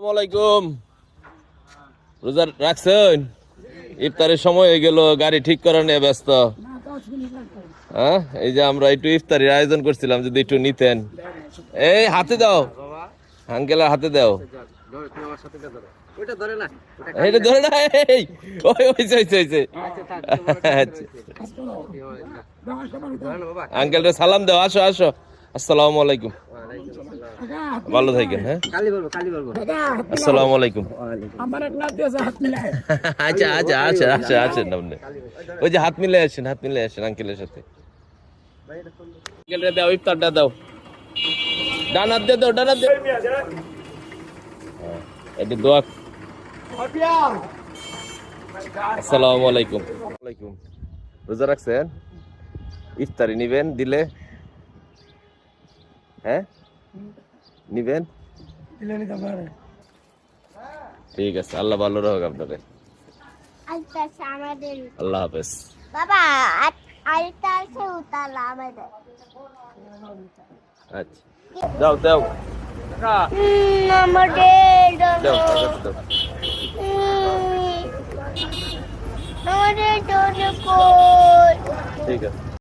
আসসালামাইকুম। রোজা রাখছেন? ইফতারের সময় হয়ে গেল, গাড়ি ঠিক করা নিয়ে ব্যস্ত। হ্যাঁ, এই যে আমরা একটু ইফতারির আয়োজন করছিলাম, যদি একটু নিতেন। এই হাতে দাও, আঙ্কেলের হাতে দাও। এটা ধরে না, আঙ্কেলটা সালাম দাও। আসো আসো, আসসালামু আলাইকুম। ভালো থাকেন। হ্যাঁ, আসসালামু আলাইকুম। আচ্ছা আচ্ছা আচ্ছা আচ্ছা আচ্ছা, ওই যে হাত মিলে আসেন, হাত মিলে আসেন আঙ্কেলের সাথে। আঙ্কেলটা দাও, ইফতারটা দাও। ডান হাত দিয়ে দাও, ডান হাত দিয়ে। একটু দোয়া। আসসালামু আলাইকুম। ওয়ালাইকুম। রোজা রাখছেন? ইফতারি নিবেন দিলে? হ্যাঁ, নিবেন? ঠিক আছে, আল্লাহ ভালো রাখুক আপনাকে। আল্লাহ হাফেজ। বাবা আচ্ছা, দাও দাও। ঠিক আছে।